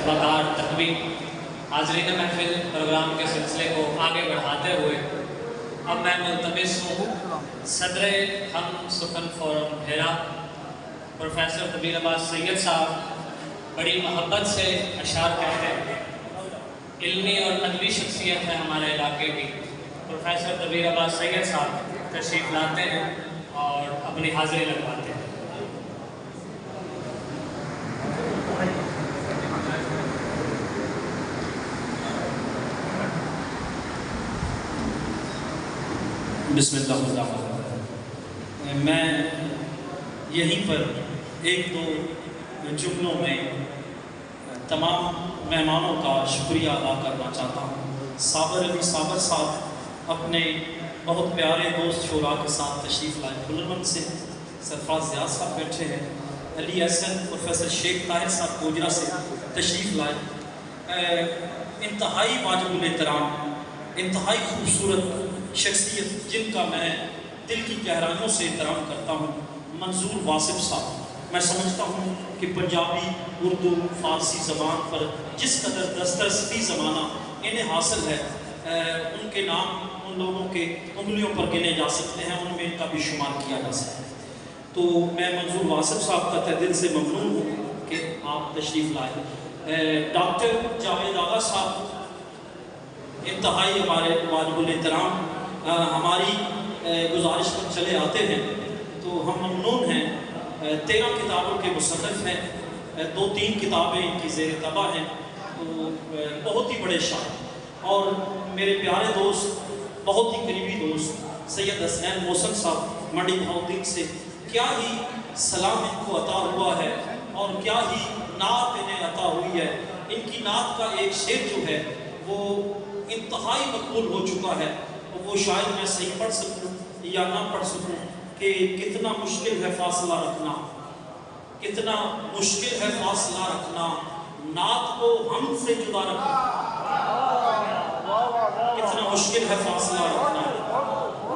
वक़ार तकवीम हाज़रीन महफिल प्रोग्राम के सिलसिले को आगे बढ़ाते हुए अब मैं मुल्तमिस हूँ सदर हम सुखन फोरम हेरा प्रोफेसर तबीर अब्बास सैयद साहब बड़ी मोहब्बत से अशार कहते हैं। इल्मी और अदबी शख्सियत है हमारे इलाके की। प्रोफेसर तबीर अब्बास सैयद साहब तशरीफ़ लाते हैं और अपनी हाज़िरी लगवाते हैं। बिस्मिल्लाह। मैं यहीं पर एक दो जुमलों में तमाम मेहमानों का शुक्रिया अदा करना चाहता हूँ। साबर अली साबर साहब अपने बहुत प्यारे दोस्त शोरा के साथ तशरीफ़ लाए। बुलंदशहर से सरफराज ज़ियाद साहब बैठे हैं। अली हसन प्रोफेसर शेख ताहिर साहब गोजरा से तशरीफ़ लाए। इंतहाई वाजिबुल एहतराम, इंतहाई खूबसूरत शख्सियत जिनका मैं दिल की गहराइयों से एहतराम करता हूँ, मंजूर वासिफ साहब। मैं समझता हूँ कि पंजाबी, उर्दू, फ़ारसी ज़बान पर जिस कदर दस्तरसी ज़माना इन्हें हासिल है, उनके नाम उन लोगों के उंगलियों पर गिने जा सकते हैं, उनमें इनका भी शुमार किया जा सकता है। तो मैं मंजूर वासिफ साहब का तहे दिल से ममनून हूँ कि आप तशरीफ़ लाए। डॉक्टर जावेद आगा साहब इंतहाई हमारे वाजिबुल एहतराम हमारी गुजारिश पर चले आते हैं तो हम ममनून हैं। 13 किताबों के मुसन्निफ़ हैं, 2-3 किताबें इनकी ज़ेर तबा हैं। तो बहुत ही बड़े शायर और मेरे प्यारे दोस्त, बहुत ही करीबी दोस्त सैयद हसनैन मोहसन साहब मंडी बहाउद्दीन से क्या ही सलाम इनको अता हुआ है और क्या ही नात इन्हें अता हुई है। इनकी नात का एक शेर जो है वो इंतहाई मकबूल हो चुका है। वो शायद मैं सही पढ़ सकूं या ना पढ़ सकूं कि कितना मुश्किल है फासला रखना, कितना मुश्किल है फासला रखना, नात को हमसे जुदा रखना, कितना मुश्किल है फासला रखना,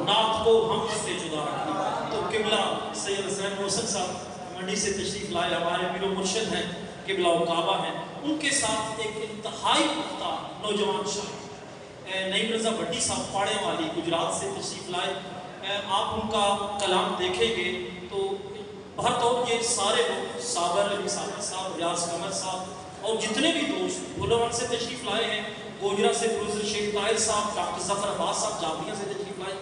नात को हमसे जुदा रखना। तो किबला सैयद हसनैन मोहसन साहब मंडी से तशरीफ़ लाए, हमारे पीरो मुर्शिद हैं, किबला काबा हैं। उनके साथ एक इंतहाई पुख्ता नौजवान शायर नईम रज़ा भट्टी साहब पाड़े वाली गुजरात से तशरीफ़ लाए। आप उनका कलाम देखेंगे तो बहरतौर ये सारे लोग साबर अली साबर साहब, रियाज कमर साहब और जितने भी दोस्त बुलंदशहर से तशरीफ़ लाए हैं, गोजरा से प्रोफेसर शेख ताहिर साहब, डॉक्टर ज़फ़र अब्बास साहब जामिया से तशरीफ़ लाए,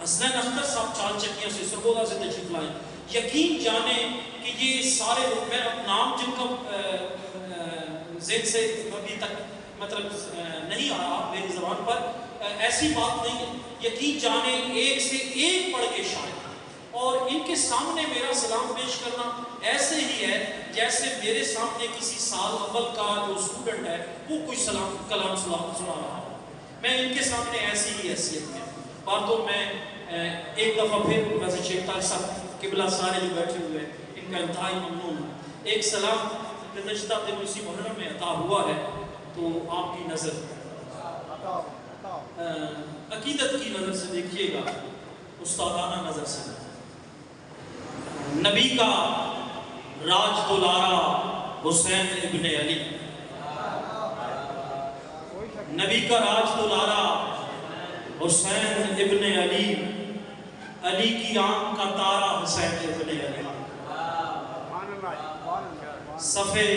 हसनैन अख्तर साहब चाल चकिया से सरगोदा से तशरीफ़ लाए। यकीन जाने कि ये सारे लोग, मैं नाम जिनका ज़हन से अभी तक मतलब नहीं आ रहा मेरी ज़बान पर, ऐसी बात नहीं है। यकीन जाने एक से एक पढ़ के शायर और इनके सामने मेरा सलाम पेश करना ऐसे ही है जैसे मेरे सामने किसी साल अव्वल का जो स्टूडेंट है वो कोई सलाम कलाम सुना रहा हो। मैं इनके सामने ऐसी ही हैसियत में बात। तो मैं एक दफ़ा फिर प्रोफेसर शेख ताहिर साहब किबला सारे जो बैठे हुए हैं इनका इंतहाई ममनून। एक सलाम गुज़श्ता दिन इसी मुहर्रम में अता हुआ है तो आपकी नज़र अकीदत की नज़र से देखिएगा, उस्तादाना नज़र से। नबी का राज दुलारा हुसैन इब्ने अली, नबी का राज दुलारा हुसैन इब्ने अली, अली की आंख का तारा हुसैन इब्ने अली। सफ़े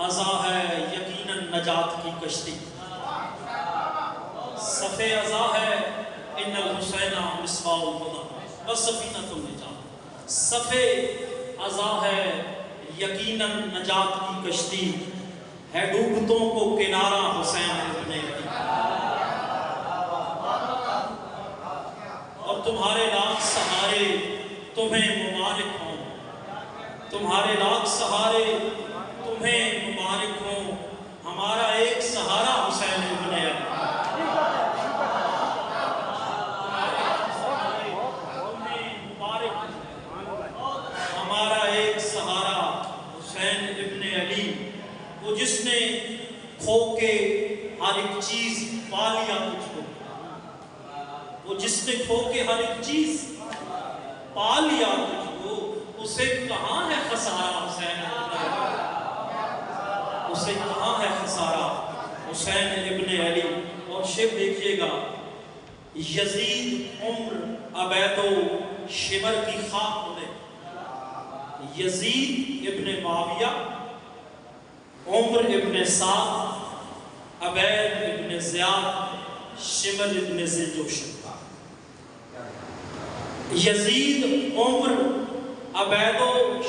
अज़ा है यकीनन नजात की कश्ती, सफ़े अज़ा है इन्नल हुसैना मिस्बाहुल हुदा व सफ़ीनतुन निजात। सफ़े अज़ा है यकीनन नजात की कश्ती, है डूबतों को किनारा हुसैन इब्ने अली। और तुम्हारे लाख सहारे तुम्हें मुबारक हों, तुम्हारे लाख सहारे तुम्हें मुबारक हो, हमारा एक सहारा हुसैन इब्ने अली। हमारा एक सहारा हुसैन इब्ने अली, वो जिसने खो के हर एक चीज पा लिया तुझको, वो जिसने खो के हर एक चीज पा लिया तुझको, उसे कहाँ है खसारा हुसैन। اسے کہاں ہے خسارہ حسین ابن علی. اور شعر دیکھیے گا، یزید عمر عبید و شمر کی خاک اڑے. یزید ابن معاویہ، عمر ابن سعد، عبید ابن زیاد، شمر ابن ذوالجوشن. یزید عمر عبید و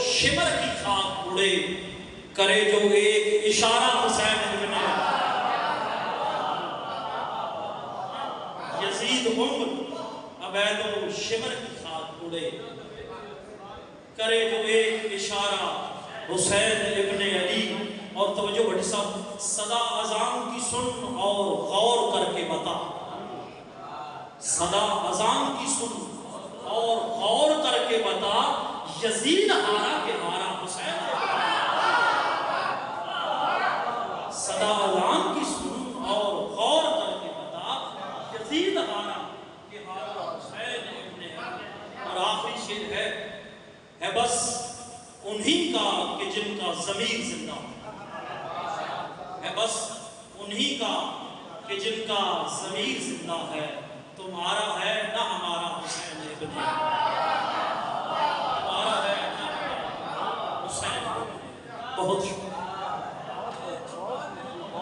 شمر کی خاک اڑے، کرے جو ایک اشارہ حسین ابن علی. یزید عمر عبید و شمر کی خاک اڑے، کرے جو ایک اشارہ حسین ابن علی. اور توجہ بھٹی صاحب، صدا اذان کی سن اور غور کر کے بتا. صدا اذان کی سن اور غور کر کے بتا، یزید ہارا کہ ہارا حسین. صدا اذان کی سن اور غور کر کے بتا، یزید ہارا کہ ہارا حسین ابن علی. اور آخری شعر ہے بس انہی کا کہ جن کا ضمیر زندہ ہے، بس انہی کا کہ جن کا ضمیر زندہ ہے. تمہارا ہے نہ ہمارا حسین ابن علی، تمہارا ہے نہ ہمارا حسین ابن علی. بہت شکریہ.